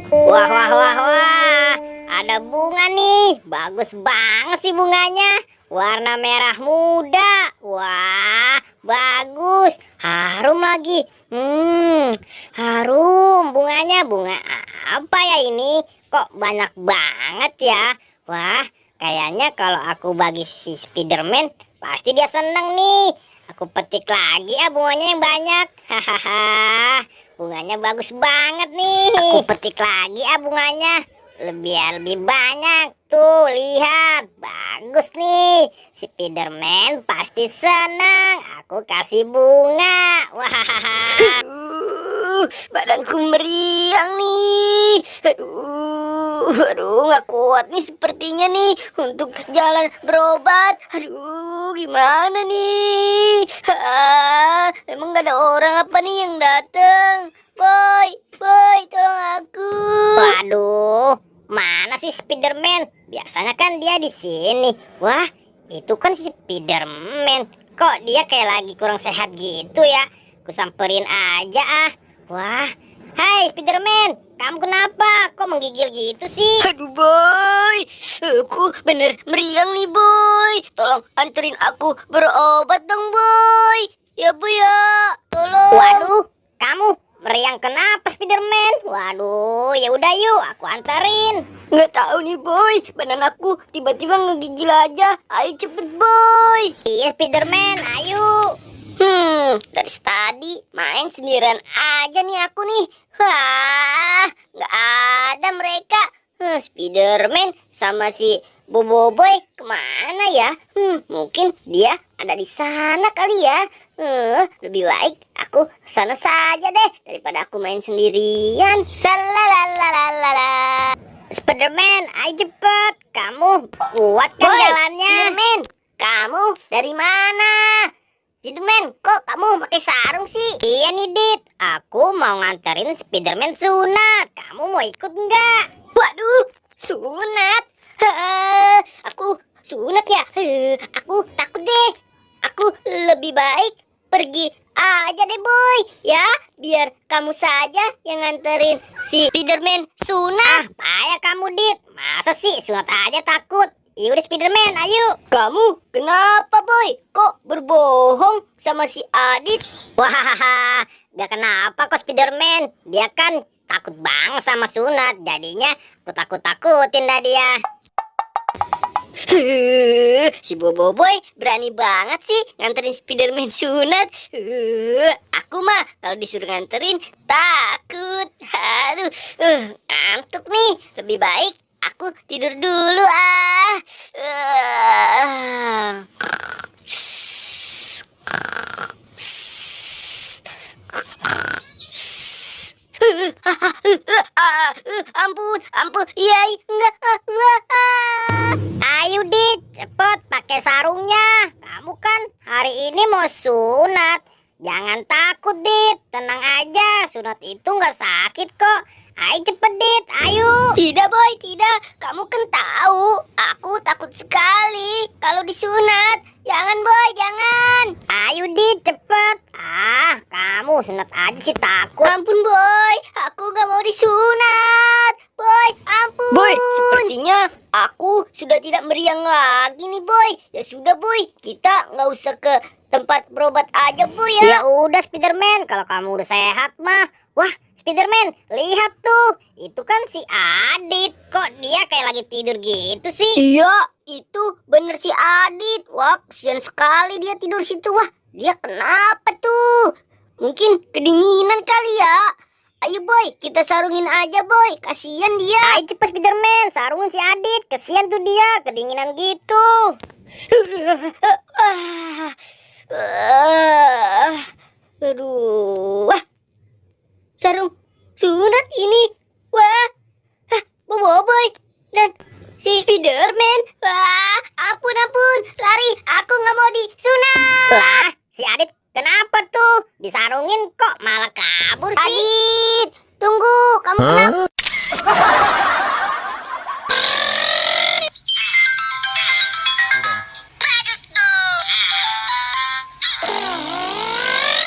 Wah, wah, wah, wah. Ada bunga nih. Bagus banget sih bunganya. Warna merah muda. Wah, bagus. Harum lagi. Harum bunganya. Bunga apa ya ini? Kok banyak banget ya? Wah, kayaknya kalau aku bagi si Spiderman, pasti dia seneng nih. Aku petik lagi ya bunganya yang banyak. Hahaha. Bunganya bagus banget nih. Aku petik lagi ya bunganya. Lebih banyak. Tuh, lihat. Bagus nih. Spiderman pasti senang. Aku kasih bunga. Wah. Badanku meriang nih. Aduh, nggak kuat nih sepertinya nih untuk jalan berobat. Aduh, gimana nih? Emang gak ada orang apa nih yang datang? Boy, tolong aku. Waduh, mana sih Spiderman? Biasanya kan dia di sini. Wah, itu kan si Spiderman. Kok dia kayak lagi kurang sehat gitu ya? Kusamperin aja ah. Wah, hai Spiderman, kamu kenapa? Kok menggigil gitu sih? Aduh boy, aku bener meriang nih boy. Tolong anterin aku berobat dong boy. Ya bu ya, tolong. Waduh, kamu meriang kenapa Spiderman? Waduh, ya udah yuk, aku anterin. Nggak tahu nih boy, badan aku tiba-tiba ngegigil aja. Ayo cepet boy. Iya Spiderman, ayo. Dari tadi main sendirian aja nih aku nih. Wah, nggak ada mereka. Spiderman sama si Boboiboy kemana ya? Mungkin dia ada di sana kali ya. Lebih baik aku sana saja deh daripada aku main sendirian. Salalalalala. Spiderman, ayo cepet. Kamu kuat kan Boy, jalannya? Spiderman, kamu dari mana? Spiderman, kok kamu pakai sarung sih? Iya nih Dit, aku mau nganterin Spiderman sunat. Kamu mau ikut nggak? Waduh, sunat. Aku sunat ya. Aku takut deh. Aku lebih baik pergi aja deh boy. Ya, biar kamu saja yang nganterin si Spiderman sunat. Payah kamu Dit, masa sih sunat aja takut? Yaudah Spiderman, ayo. Kamu kenapa boy? Kok berbohong sama si Adit? Wah, gak kenapa kok Spiderman. Dia kan takut banget sama sunat. Jadinya aku takut-takutin dah dia. Si Boboiboy berani banget sih nganterin Spiderman sunat. Aku mah kalau disuruh nganterin takut. Aduh, ngantuk nih. Lebih baik aku tidur dulu ah. Ampun, iya, enggak. Ayo Dit, cepet pakai sarungnya. Kamu kan hari ini mau sunat. Jangan takut Dit, tenang aja. Sunat itu nggak sakit kok. Ayo cepet Dit, ayo. Tidak boy, tidak. Kamu kan tahu, aku takut sekali kalau disunat. Jangan boy, jangan. Ayo Dit, cepet. Kamu sunat aja sih takut. Ampun boy, aku gak mau disunat. Boy, ampun. Boy, sepertinya aku sudah tidak meriang lagi nih boy. Ya sudah boy, kita nggak usah ke tempat berobat aja boy ya. Ya udah Spiderman, kalau kamu udah sehat mah. Wah, Spiderman, lihat tuh. Itu kan si Adit. Kok dia kayak lagi tidur gitu sih? Iya, itu bener si Adit. Wah, kasihan sekali dia tidur situ. Wah, dia kenapa tuh? Mungkin kedinginan kali ya. Ayo boy, kita sarungin aja boy. Kasihan dia. Ayo cepet Spiderman, sarungin si Adit. Kesian tuh dia, kedinginan gitu. Aduh, wah, sarung sunat ini. Wah, Boboiboy dan si Spiderman. Wah, ampun, lari. Aku nggak mau disunat. Lah, si Adit kenapa tuh? Disarungin kok malah kabur sih? Adit, tunggu. Kamu kenapa?